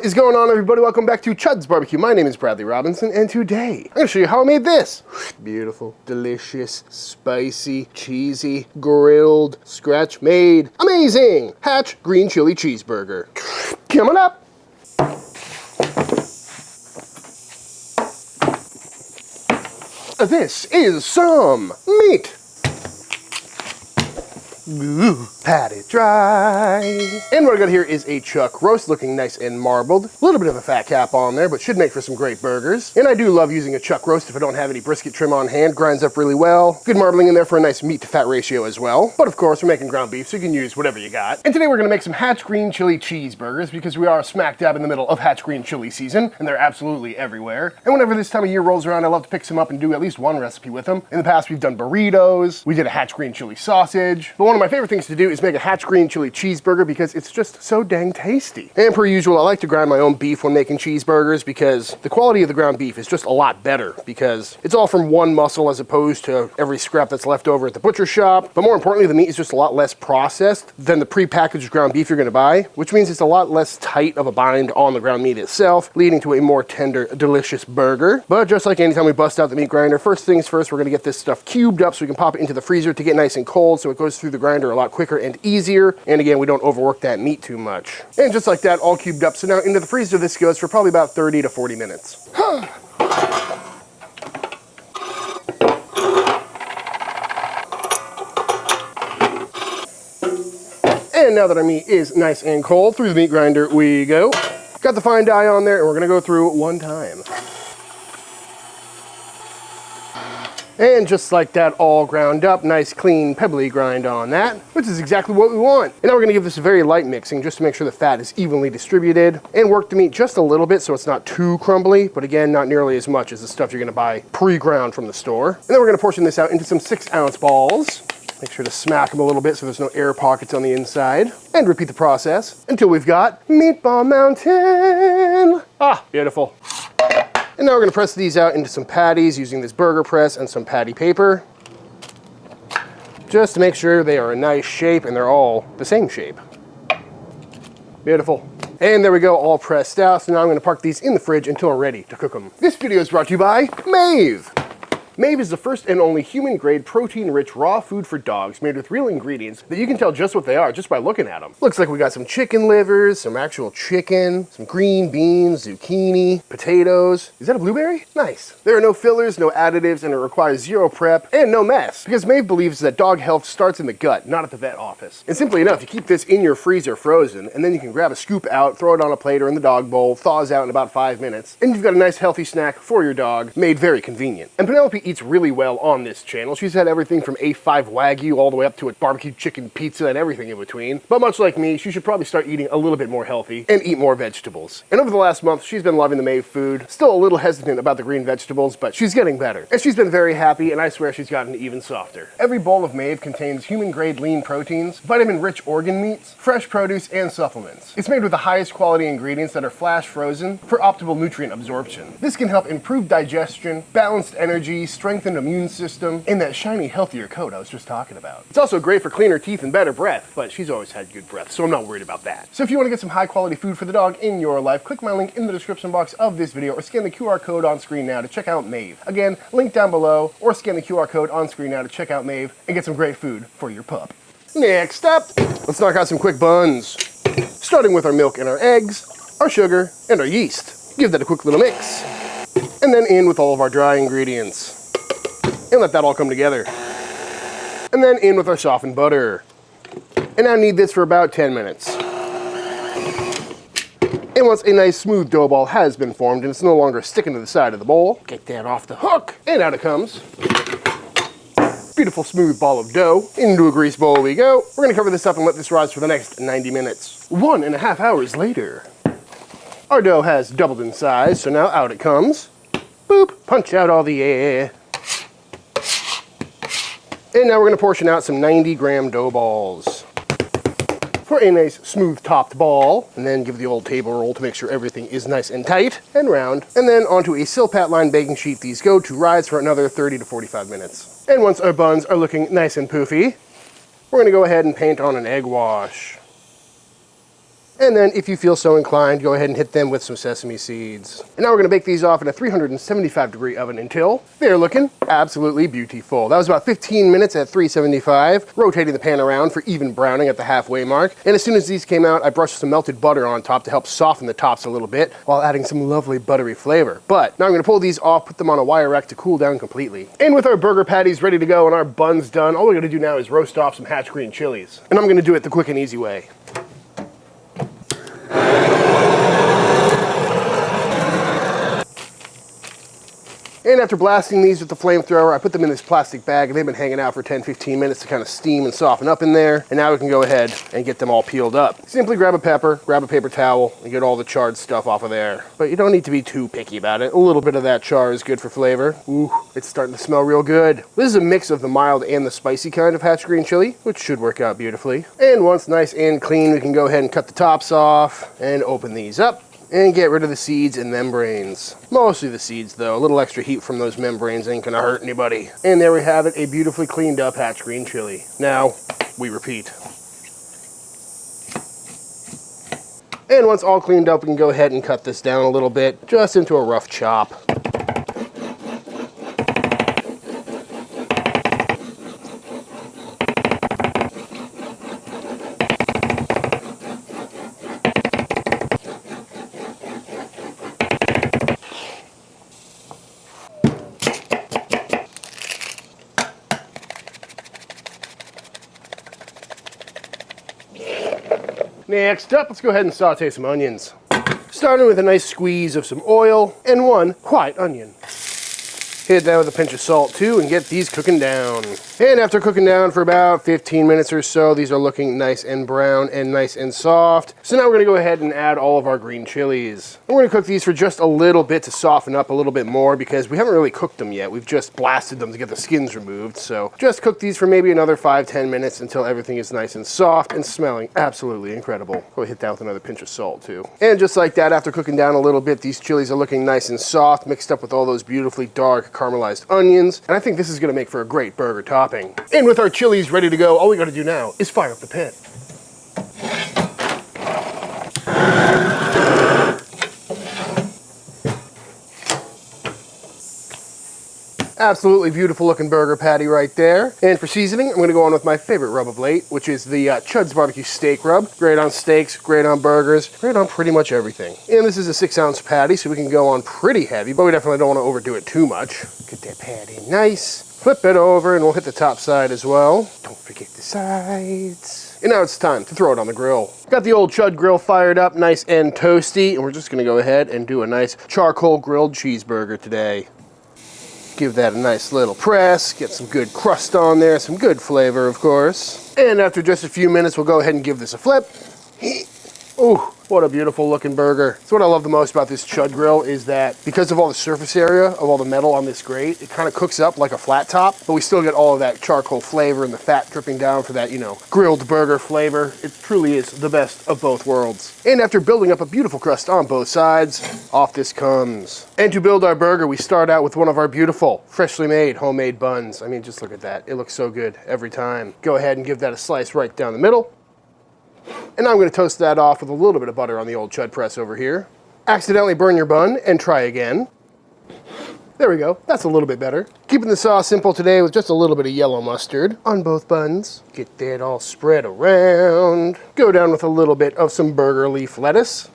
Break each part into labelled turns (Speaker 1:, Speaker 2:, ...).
Speaker 1: What is going on, everybody? Welcome back to Chuds BBQ. My name is Bradley Robinson, and today I'm going to show you how I made this. Beautiful, delicious, spicy, cheesy, grilled, scratch-made, amazing Hatch Green Chile Cheeseburger. Coming up. This is some meat. Ooh, pat it dry. And what I got here is a chuck roast, looking nice and marbled. A little bit of a fat cap on there, but should make for some great burgers. And I do love using a chuck roast if I don't have any brisket trim on hand. Grinds up really well. Good marbling in there for a nice meat to fat ratio as well. But of course, we're making ground beef, so you can use whatever you got. And today we're gonna make some Hatch Green Chile Cheeseburgers because we are smack dab in the middle of Hatch Green Chile season, and they're absolutely everywhere. And whenever this time of year rolls around, I love to pick some up and do at least one recipe with them. In the past, we've done burritos. We did a Hatch Green Chile sausage. But one of my favorite things to do is make a Hatch Green Chile Cheeseburger because it's just so dang tasty. And per usual, I like to grind my own beef when making cheeseburgers because the quality of the ground beef is just a lot better because it's all from one muscle as opposed to every scrap that's left over at the butcher shop. But more importantly, the meat is just a lot less processed than the pre-packaged ground beef you're gonna buy, which means it's a lot less tight of a bind on the ground meat itself, leading to a more tender, delicious burger. But just like anytime we bust out the meat grinder, first things first, we're gonna get this stuff cubed up so we can pop it into the freezer to get nice and cold so it goes through the grinder a lot quicker and easier. And again, we don't overwork that meat too much. And just like that, all cubed up. So now into the freezer this goes for probably about 30 to 40 minutes. And now that our meat is nice and cold, through the meat grinder we go. Got the fine die on there, and we're gonna go through one time. And just like that, all ground up, nice, clean, pebbly grind on that, which is exactly what we want. And now we're gonna give this a very light mixing just to make sure the fat is evenly distributed and work the meat just a little bit so it's not too crumbly, but again, not nearly as much as the stuff you're gonna buy pre-ground from the store. And then we're gonna portion this out into some 6-ounce balls. Make sure to smack them a little bit so there's no air pockets on the inside. And repeat the process until we've got Meatball Mountain. Ah, beautiful. And now we're gonna press these out into some patties using this burger press and some patty paper. Just to make sure they are a nice shape and they're all the same shape. Beautiful. And there we go, all pressed out. So now I'm gonna park these in the fridge until we're ready to cook them. This video is brought to you by Mave. Mave is the first and only human-grade, protein-rich raw food for dogs made with real ingredients that you can tell just what they are just by looking at them. Looks like we got some chicken livers, some actual chicken, some green beans, zucchini, potatoes. Is that a blueberry? Nice. There are no fillers, no additives, and it requires zero prep and no mess because Mave believes that dog health starts in the gut, not at the vet office. And simply enough, you keep this in your freezer frozen, and then you can grab a scoop out, throw it on a plate or in the dog bowl, thaws out in about 5 minutes, and you've got a nice healthy snack for your dog, made very convenient. And Penelope eats really well on this channel. She's had everything from A5 Wagyu all the way up to a barbecue chicken pizza and everything in between. But much like me, she should probably start eating a little bit more healthy and eat more vegetables. And over the last month, she's been loving the Mave food. Still a little hesitant about the green vegetables, but she's getting better. And she's been very happy, and I swear she's gotten even softer. Every bowl of Mave contains human-grade lean proteins, vitamin-rich organ meats, fresh produce, and supplements. It's made with the highest quality ingredients that are flash frozen for optimal nutrient absorption. This can help improve digestion, balanced energy, strengthen immune system, and that shiny, healthier coat I was just talking about. It's also great for cleaner teeth and better breath, but she's always had good breath, so I'm not worried about that. So if you want to get some high-quality food for the dog in your life, click my link in the description box of this video or scan the QR code on screen now to check out Mave. Again, link down below, or scan the QR code on screen now to check out Mave and get some great food for your pup. Next up, let's knock out some quick buns. Starting with our milk and our eggs, our sugar, and our yeast. Give that a quick little mix. And then in with all of our dry ingredients. And let that all come together. And then in with our softened butter. And I need this for about 10 minutes. And once a nice smooth dough ball has been formed and it's no longer sticking to the side of the bowl, get that off the hook, and out it comes. Beautiful smooth ball of dough. Into a grease bowl we go. We're gonna cover this up and let this rise for the next 90 minutes. 1.5 hours later. Our dough has doubled in size, so now out it comes. Boop, punch out all the air. And now we're going to portion out some 90-gram dough balls for a nice smooth topped ball, and then give the old table roll to make sure everything is nice and tight and round. And then onto a Silpat lined baking sheet these go to rise for another 30 to 45 minutes. And once our buns are looking nice and poofy, we're going to go ahead and paint on an egg wash. And then if you feel so inclined, go ahead and hit them with some sesame seeds. And now we're gonna bake these off in a 375-degree oven until they're looking absolutely beautiful. That was about 15 minutes at 375, rotating the pan around for even browning at the halfway mark. And as soon as these came out, I brushed some melted butter on top to help soften the tops a little bit while adding some lovely buttery flavor. But now I'm gonna pull these off, put them on a wire rack to cool down completely. And with our burger patties ready to go and our buns done, all we gotta do now is roast off some Hatch Green chilies. And I'm gonna do it the quick and easy way. And after blasting these with the flamethrower, I put them in this plastic bag and they've been hanging out for 10-15 minutes to kind of steam and soften up in there. And now we can go ahead and get them all peeled up. Simply grab a pepper, grab a paper towel, and get all the charred stuff off of there. But you don't need to be too picky about it. A little bit of that char is good for flavor. Ooh, it's starting to smell real good. This is a mix of the mild and the spicy kind of Hatch Green chili, which should work out beautifully. And once nice and clean, we can go ahead and cut the tops off and open these up. And get rid of the seeds and membranes. Mostly the seeds though, a little extra heat from those membranes ain't gonna hurt anybody. And there we have it, a beautifully cleaned up Hatch Green chili. Now, we repeat. And once all cleaned up, we can go ahead and cut this down a little bit, just into a rough chop. Next up, let's go ahead and saute some onions. Starting with a nice squeeze of some oil and one white onion. Hit that with a pinch of salt too and get these cooking down. And after cooking down for about 15 minutes or so, these are looking nice and brown and nice and soft. So now we're gonna go ahead and add all of our green chilies. And we're gonna cook these for just a little bit to soften up a little bit more because we haven't really cooked them yet. We've just blasted them to get the skins removed. So just cook these for maybe another 5-10 minutes until everything is nice and soft and smelling absolutely incredible. Go hit that with another pinch of salt too. And just like that, after cooking down a little bit, these chilies are looking nice and soft, mixed up with all those beautifully dark caramelized onions, and I think this is gonna make for a great burger topping. And with our chilies ready to go, all we gotta do now is fire up the pan. Absolutely beautiful looking burger patty right there. And for seasoning, I'm gonna go on with my favorite rub of late, which is the Chuds BBQ steak rub. Great on steaks, great on burgers, great on pretty much everything. And this is a 6-ounce patty, so we can go on pretty heavy, but we definitely don't wanna overdo it too much. Get that patty nice. Flip it over and we'll hit the top side as well. Don't forget the sides. And now it's time to throw it on the grill. Got the old Chud grill fired up, nice and toasty, and we're just gonna go ahead and do a nice charcoal grilled cheeseburger today. Give that a nice little press, get some good crust on there, some good flavor, of course. And after just a few minutes, we'll go ahead and give this a flip. Ooh, what a beautiful looking burger. So what I love the most about this Chud grill is that because of all the surface area of all the metal on this grate, it kind of cooks up like a flat top, but we still get all of that charcoal flavor and the fat dripping down for that, you know, grilled burger flavor. It truly is the best of both worlds. And after building up a beautiful crust on both sides, off this comes. And to build our burger, we start out with one of our beautiful, freshly made homemade buns. I mean, just look at that. It looks so good every time. Go ahead and give that a slice right down the middle. And now I'm going to toast that off with a little bit of butter on the old Chud press over here. Accidentally burn your bun and try again. There we go, that's a little bit better. Keeping the sauce simple today with just a little bit of yellow mustard on both buns. Get that all spread around. Go down with a little bit of some burger leaf lettuce.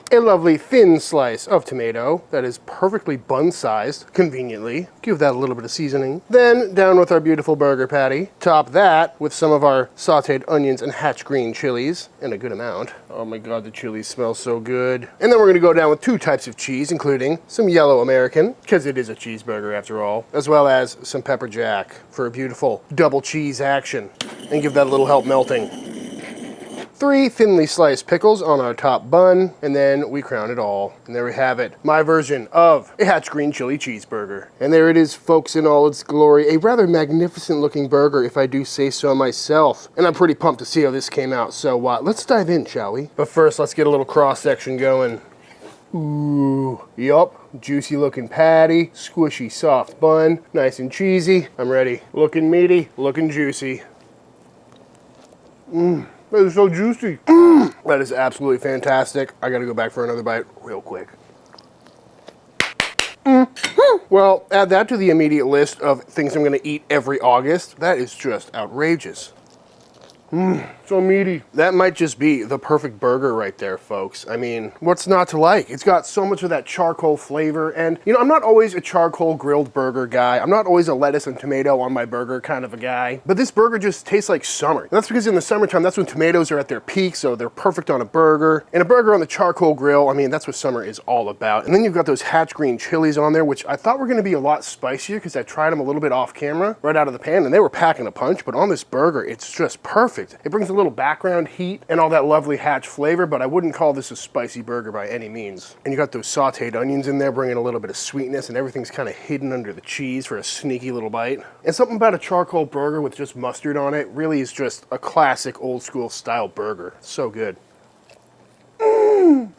Speaker 1: A lovely thin slice of tomato that is perfectly bun-sized, conveniently. Give that a little bit of seasoning. Then down with our beautiful burger patty. Top that with some of our sauteed onions and Hatch Green chilies, in a good amount. Oh my God, the chilies smell so good. And then we're gonna go down with 2 types of cheese, including some yellow American, because it is a cheeseburger after all, as well as some pepper jack for a beautiful double cheese action. And give that a little help melting. 3 thinly sliced pickles on our top bun, and then we crown it all. And there we have it, my version of a Hatch Green Chile Cheeseburger. And there it is, folks, in all its glory. A rather magnificent looking burger, if I do say so myself. And I'm pretty pumped to see how this came out. So let's dive in, shall we? But first, let's get a little cross section going. Ooh, yup, juicy looking patty, squishy soft bun, nice and cheesy. I'm ready. Looking meaty, looking juicy. That is so juicy. That is absolutely fantastic. I gotta go back for another bite real quick. Well, add that to the immediate list of things I'm gonna eat every August. That is just outrageous. So meaty. That might just be the perfect burger right there, folks. I mean, what's not to like? It's got so much of that charcoal flavor, and you know, I'm not always a charcoal grilled burger guy. I'm not always a lettuce and tomato on my burger kind of a guy, but this burger just tastes like summer. And that's because in the summertime, that's when tomatoes are at their peak, so they're perfect on a burger. And a burger on the charcoal grill, I mean, that's what summer is all about. And then you've got those Hatch Green chilies on there, which I thought were gonna be a lot spicier because I tried them a little bit off camera, right out of the pan, and they were packing a punch, but on this burger, it's just perfect. It brings a little background heat and all that lovely Hatch flavor, but I wouldn't call this a spicy burger by any means. And you got those sauteed onions in there, bringing a little bit of sweetness, and everything's kind of hidden under the cheese for a sneaky little bite. And something about a charcoal burger with just mustard on it really is just a classic old school style burger. So good.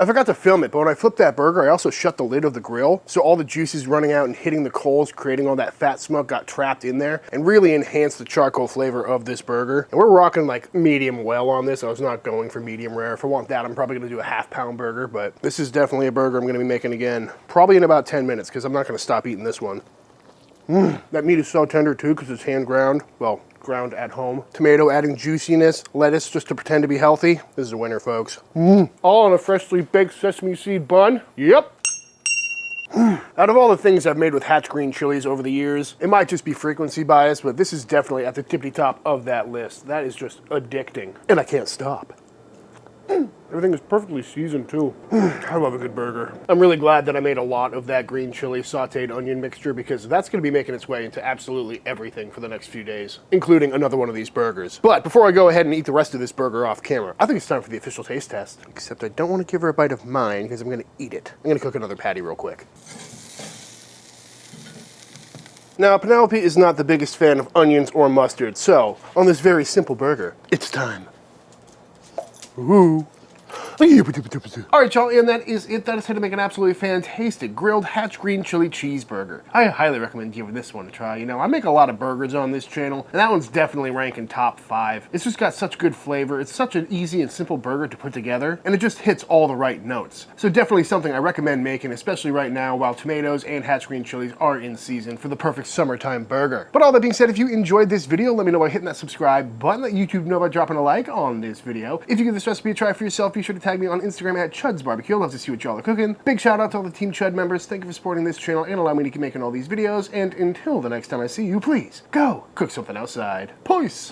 Speaker 1: I forgot to film it, but when I flipped that burger, I also shut the lid of the grill, so all the juices running out and hitting the coals, creating all that fat smoke, got trapped in there, and really enhanced the charcoal flavor of this burger. And we're rocking like medium well on this. I was not going for medium rare. If I want that, I'm probably gonna do a half-pound burger, but this is definitely a burger I'm gonna be making again, probably in about 10 minutes, because I'm not gonna stop eating this one. That meat is so tender too, because it's hand ground. Well, ground at home. Tomato adding juiciness, lettuce just to pretend to be healthy. This is a winner, folks. All on a freshly baked sesame seed bun. Yep. Out of all the things I've made with Hatch Green chilies over the years, it might just be frequency bias, but this is definitely at the tippity top of that list. That is just addicting, and I can't stop. Everything is perfectly seasoned too. I love a good burger. I'm really glad that I made a lot of that green chili sauteed onion mixture, because that's gonna be making its way into absolutely everything for the next few days, including another one of these burgers. But before I go ahead and eat the rest of this burger off camera, I think it's time for the official taste test. Except I don't want to give her a bite of mine because I'm gonna eat it. I'm gonna cook another patty real quick. Now, Penelope is not the biggest fan of onions or mustard, so on this very simple burger, it's time. Ooh. All right, y'all, and that is it. That is how to make an absolutely fantastic grilled Hatch Green Chile Cheeseburger. I highly recommend giving this one a try. You know, I make a lot of burgers on this channel, and that one's definitely ranking top 5. It's just got such good flavor. It's such an easy and simple burger to put together, and it just hits all the right notes. So definitely something I recommend making, especially right now while tomatoes and Hatch Green chilies are in season for the perfect summertime burger. But all that being said, if you enjoyed this video, let me know by hitting that subscribe button. Let YouTube know by dropping a like on this video. If you give this recipe a try for yourself, be sure to tag me on Instagram at Chuds BBQ. I'd love to see what y'all are cooking. Big shout out to all the Team Chud members. Thank you for supporting this channel and allowing me to keep making all these videos. And until the next time I see you, please go cook something outside. Peace.